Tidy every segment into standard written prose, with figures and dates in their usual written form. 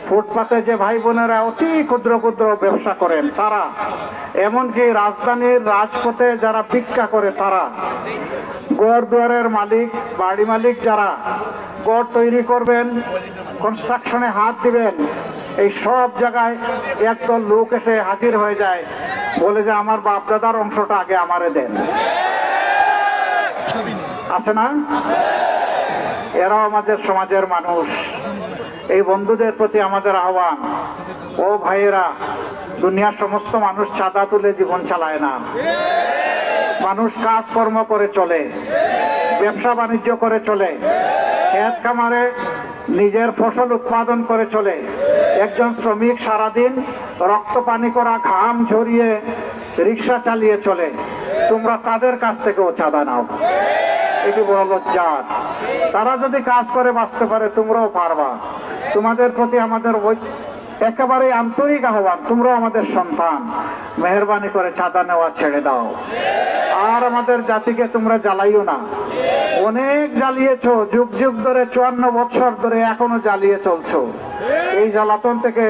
ফুটপাতে যে ভাই বোনেরা অতি ক্ষুদ্র ক্ষুদ্র ব্যবসা করেন তারা, এমনকি রাজধানীর রাজপথে যারা ভিক্ষা করে তারা, গড় দুয়ারের মালিক, বাড়ি মালিক যারা গড় তৈরি করবেন, কনস্ট্রাকশনে হাত দিবেন, এই সব জায়গায় একদল লোক এসে হাজির হয়ে যায়, বলে যে আমার বাপদাদার অংশটা আগে আমারে দেন। আছে না? এরাও আমাদের সমাজের মানুষ। এই বন্ধুদের প্রতি আমাদের আহ্বান, ও ভাইয়েরা, দুনিয়ার সমস্ত মানুষ চাঁদা তুলে জীবন চালায় না। মানুষ কাজকর্ম করে চলে, ব্যবসা বাণিজ্য করে চলে, ক্ষেত খামারে নিজের ফসল উৎপাদন করে চলে। একজন শ্রমিক সারাদিন রক্ত পানি করা ঘাম ঝরিয়ে রিক্সা চালিয়ে চলে, তোমরা তাদের কাছ থেকেও চাঁদা নাও। এটি বড় লজ্জার। তারা যদি কাজ করে বাঁচতে পারে, তোমরাও পারবা। তোমাদের প্রতি আমাদের একেবারে আন্তরিক আহ্বান, তোমরাও আমাদের সন্তান, মেহরবানি করে চাঁদা নেওয়া ছেড়ে দাও। আর আমাদের জাতিকে তোমরা জ্বালাইও না। অনেক জ্বালিয়েছ, যুগ যুগ ধরে, 54 বছর ধরে এখনো জ্বালিয়ে চলছো। এই জ্বালাতন থেকে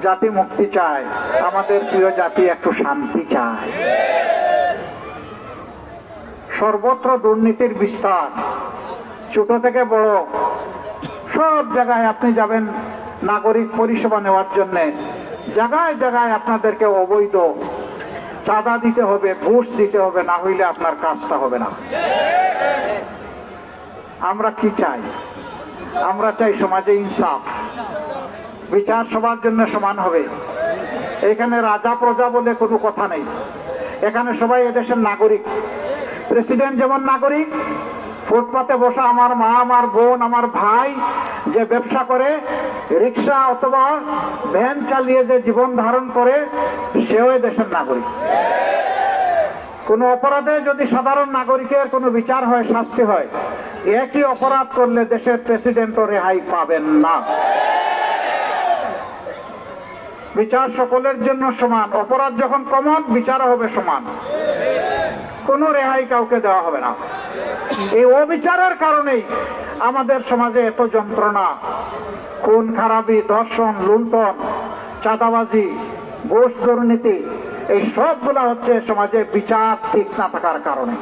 জাতি মুক্তি চায়। আমাদের প্রিয় জাতি একটু শান্তি চায়। সর্বত্র দুর্নীতির বিস্তার, ছোট থেকে বড় সব জায়গায় আপনি যাবেন নাগরিক পরিষেবা নেওয়ার জন্য, জায়গায় জায়গায় আপনাদেরকে অবৈধ চাঁদা দিতে হবে, ঘুষ দিতে হবে, না হইলে আপনার কাজটা হবে না। আমরা কি চাই? আমরা চাই সমাজে ইনসাফ, বিচার সবার জন্য সমান হবে। এখানে রাজা প্রজা বলে কোনো কথা নেই। এখানে সবাই এদেশের নাগরিক। প্রেসিডেন্ট যেমন নাগরিক, ফুটপাতে বসা আমার মা, আমার বোন, আমার ভাই যে ব্যবসা করে, রিক্সা অথবা ভ্যান চালিয়ে যে জীবন ধারণ করে, সেও দেশের নাগরিক। কোন অপরাধে যদি সাধারণ নাগরিকের কোনো বিচার হয়, শাস্তি হয়, একই অপরাধ করলে দেশের প্রেসিডেন্টও রেহাই পাবেন না। বিচার সকলের জন্য সমান। অপরাধ যখন কমন, বিচারও হবে সমান। কোনো রেহাই কাউকে দেওয়া হবে না। এই অবিচারের কারণেই আমাদের সমাজে এত যন্ত্রণা, খুন খারাপি, ধর্ষণ, লুণ্ঠন, চাঁদাবাজি, ঘুষ দুর্নীতি, এই সবগুলা হচ্ছে সমাজে বিচার ঠিক না থাকার কারণে।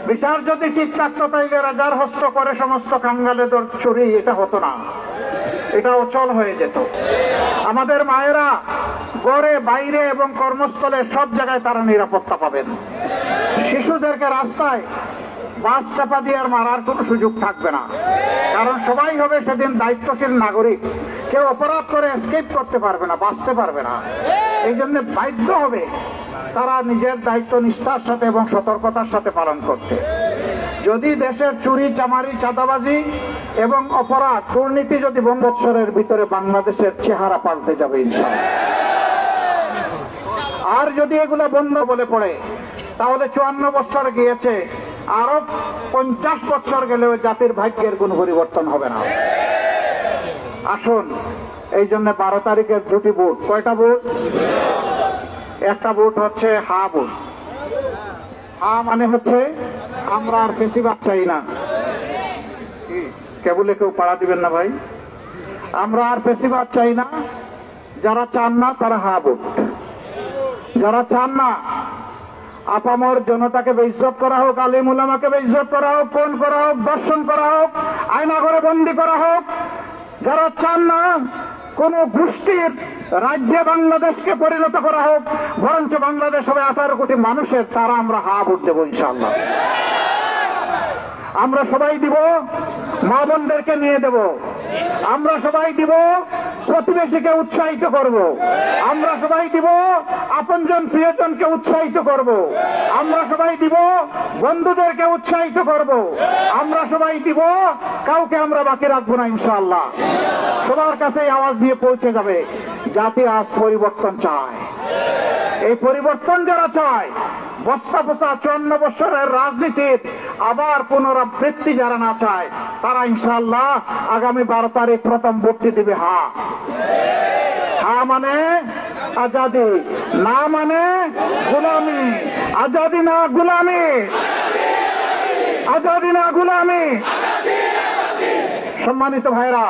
বিচার যদি ঠিক থাকতো তাইলে রাজার হস্ত করে সমস্ত কাঙ্গালেদের চুরি, এটা হতো না, এটা অচল হয়ে যেত। আমাদের মায়েরা ঘরে, বাইরে এবং কর্মস্থলে সব জায়গায় তারা নিরাপত্তা পাবেন। শিশুদেরকে রাস্তায় বাস চাপা দিয়ে আর মারার কোনো সুযোগ থাকবে না, কারণ সবাই হবে সেদিন দায়িত্বশীল নাগরিক। কেউ অপরাধ করে এসকেপ করতে পারবে না, বাঁচতে পারবে না। এই জন্য বাধ্য হবে তারা নিজের দায়িত্ব নিষ্ঠার সাথে এবং সতর্কতার সাথে পালন করতে। যদি দেশের চুরি, চামারি, চাঁদাবাজি এবং অপরাধ, দুর্নীতি যদি বছরের ভিতরে বাংলাদেশের চেহারা পাল্টে যাবে ইনশাআল্লাহ। আর যদি এগুলো বন্ধ বলে পড়ে, তাহলে 54 বছর গিয়েছে, আরো 50 বছর গেলেও জাতির ভাগ্যের কোনো পরিবর্তন হবে না। আসুন, এই জন্য 12 তারিখের দুটি ভোট। কয়টা ভোট? একটা ভোট হচ্ছে হা ভোট। হা মানে হচ্ছে আমরা আর বেশিরভাগ চাই না। কেবলে কেউ পাড়া দিবেন না ভাই। আমরা আর বেশিরভাগ চাই না। যারা চান না তারা হা ভোট। যারা চান না আপামর জনতাকে বেইজ্জত করা হোক, আলিম উলামাকে বেইজ্জত করা হোক, খুন করা হোক, দর্শন করা হোক, আয়না ঘরে বন্দী করা হোক, যারা চান না কোন গোষ্ঠীর রাজ্যে বাংলাদেশকে পরিণত করা হোক, বরঞ্চ বাংলাদেশ হবে 18 কোটি মানুষের, তারা আমরা হা ভোট দেবো ইনশাআল্লাহ। আমরা সবাই দিব, মা বোনদেরকে নিয়ে দেব। আমরা সবাই দিব, প্রতিবেশীকে উৎসাহিত করব। আমরা সবাই দিব, আপনজন প্রিয়জনকে উৎসাহিত করব। আমরা সবাই দিব, বন্ধুদেরকে উৎসাহিত করব। আমরা সবাই দিব, কাউকে আমরা বাকি রাখবো না ইনশাআল্লাহ। সবার কাছে আওয়াজ দিয়ে পৌঁছে যাবে, জাতি আজ পরিবর্তন চায়। এই পরিবর্তন যারা চায়, বস্তা পোষা 54 বছরের রাজনীতির আবার পুনরাবৃত্তি যারা না চায়, তারা ইনশাআল্লাহ আগামী 12 তারিখ প্রথম ভোটটি দিবে হা। হা মানে আজাদি, না মানে গোলামি। আজাদি না গোলামি, আজাদি না গোলামি। সম্মানিত ভাইরা,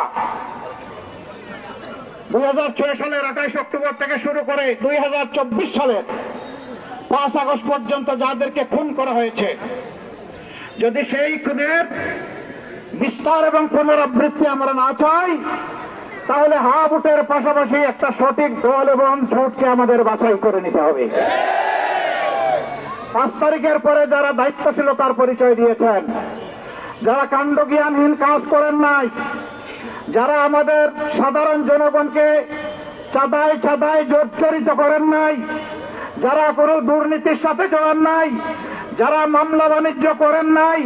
2006 সালের 28 অক্টোবর থেকে শুরু করে 2024 সালের 5 আগস্ট পর্যন্ত যাদেরকে খুন করা হয়েছে, যদি সেই খুনের বিস্তার এবং পুনরাবৃত্তি আমরা না চাই, তাহলে হা ভোটের পাশাপাশি একটা সঠিক দল এবং জোটকে আমাদের বাছাই করে নিতে হবে। 5 তারিখের পরে যারা দায়িত্বশীলতার পরিচয় দিয়েছেন, যারা কাণ্ডজ্ঞানহীন কাজ করেন নাই, যারা আমাদের সাধারণ জনগণকে চাঁদায় চাঁদায় জর্জরিত করেন নাই, যারা কোনো দুর্নীতির সাথে জড়ান নাই, যারা মামলা বাণিজ্য করেন নাই,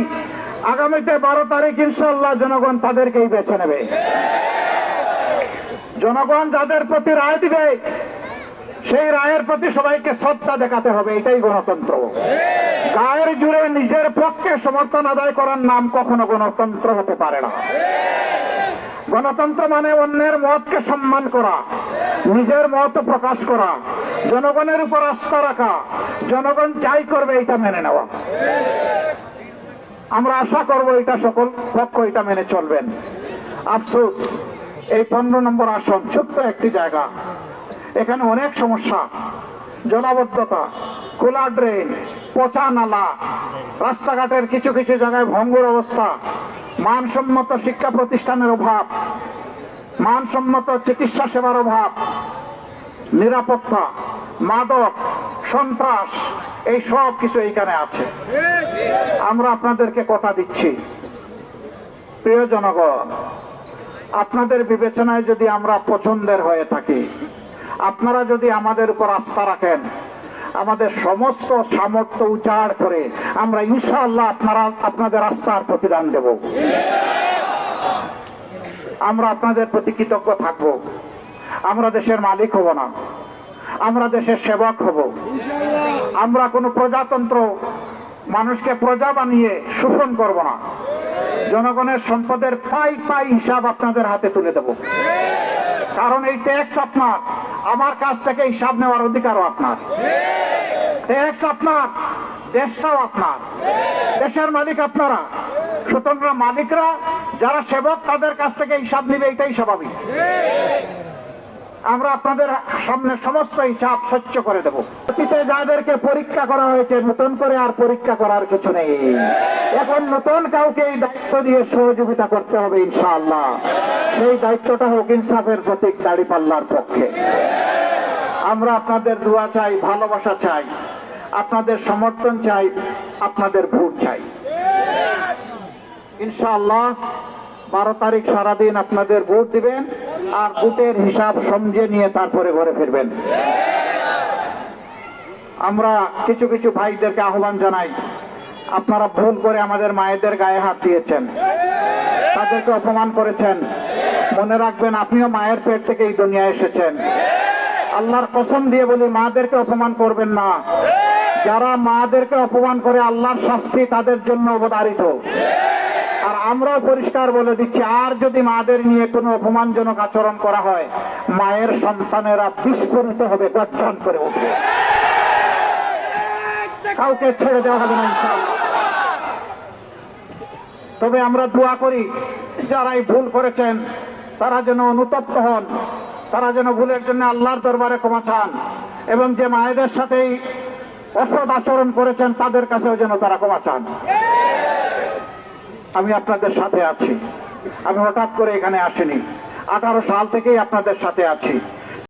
আগামীতে 12 তারিখ ইনশাআল্লাহ জনগণ তাদেরকেই বেছে নেবে। জনগণ যাদের প্রতি রায় দিবে, সেই রায়ের প্রতি সবাইকে শ্রদ্ধা দেখাতে হবে। এটাই গণতন্ত্র। গায়ের জুড়ে নিজের পক্ষে সমর্থন আদায় করার নাম কখনো গণতন্ত্র হতে পারে না। গণতন্ত্র মানে অন্যের মতকে সম্মান করা, নিজের মত প্রকাশ করা, জনগণের উপর আস্থা রাখা, জনগণ যাই করবে এটা মেনে নেওয়া। আমরা আশা করব এটা সকল পক্ষ এটা মেনে চলবেন। আফসোস, এই 15 নম্বর আসন ছোট্ট একটি জায়গা, এখানে অনেক সমস্যা, জলাবদ্ধতা, খোলা ড্রেন, পচা নালা, রাস্তাঘাটের কিছু কিছু জায়গায় ভঙ্গুর অবস্থা, মানসম্মত শিক্ষা প্রতিষ্ঠানের অভাব, মানসম্মত চিকিৎসা সেবার অভাব, নিরাপত্তা, মাদক, সন্ত্রাস, এই সব কিছু এইখানে আছে। আমরা আপনাদেরকে কথা দিচ্ছি, প্রিয় জনগণ, আপনাদের বিবেচনায় যদি আমরা পছন্দের হয়ে থাকি, আপনারা যদি আমাদের উপর আস্থা রাখেন, আমাদের সমস্ত সামর্থ্য উজাড় করে আমরা ইনশাআল্লাহ আপনাদের আস্থার প্রতিদান দেব। আমরা আপনাদের প্রতি কৃতজ্ঞ থাকব। আমরা দেশের মালিক হব না, আমরা দেশের সেবক হব। আমরা কোনো প্রজাতন্ত্র, মানুষকে প্রজা বানিয়ে শোষণ করব না। জনগণের সম্পদের পাই পাই হিসাব আপনাদের হাতে তুলে দেব। কারণ এই ট্যাক্স আপনার, আমার কাছ থেকে হিসাব নেওয়ার অধিকারও আপনার। ট্যাক্স আপনার, দেশটাও আপনার, দেশের মালিক আপনারা। সুতরাং মালিকরা যারা সেবক, তাদের কাছ থেকে হিসাব নিবে, এটাই স্বাভাবিক। আমরা আপনাদের সামনে সমস্ত হিসাব স্বচ্ছ করে দেব। অতীতে যাদেরকে পরীক্ষা করা হয়েছে, নতুন করে আর পরীক্ষা করার কিছু নেই। এখন নতুন কাউকে এই দায়িত্ব দিয়ে সহযোগিতা করতে হবে ইনশাআল্লাহ। সেই দায়িত্বটা হোক ইনসাফের প্রতীক দাঁড়িপাল্লার পক্ষে। আমরা আপনাদের দোয়া চাই, ভালোবাসা চাই, আপনাদের সমর্থন চাই, আপনাদের ভোট চাই। ইনশাআল্লাহ 12 তারিখ সারাদিন আপনাদের ভোট দিবেন, আর ভোটের হিসাব সমঝে নিয়ে তারপরে ঘরে ফিরবেন। আমরা কিছু কিছু ভাইদেরকে আহ্বান জানাই, আপনারা ভুল করে আমাদের মায়েদের গায়ে হাত দিয়েছেন, তাদেরকে অপমান করেছেন। মনে রাখবেন, আপনিও মায়ের পেট থেকে এই দুনিয়ায় এসেছেন। আল্লাহর কসম দিয়ে বলি, মাদেরকে অপমান করবেন না। যারা মাদেরকে অপমান করে, আল্লাহর শাস্তি তাদের জন্য অবধারিত। আর আমরাও পরিষ্কার বলে দিচ্ছি, আর যদি মাদের নিয়ে কোনো অপমানজনক আচরণ করা হয়, মায়ের সন্তানেরা বিস্ফোরিত হবে, গর্জন করে উঠবে। কাউকে ছেড়ে দেওয়া হবে না ইনশাআল্লাহ। তবে আমরা দোয়া করি, যারাই ভুল করেছেন তারা যেন অনুতপ্ত হন, তারা যেন ভুলের জন্য আল্লাহর দরবারে ক্ষমা চান, এবং যে মায়েদের সাথেই অসৎ আচরণ করেছেন তাদের কাছেও যেন তারা ক্ষমা চান। আমি আপনাদের সাথে আছি। আমি হঠাৎ করে এখানে আসিনি, 18 সাল থেকেই আপনাদের সাথে আছি।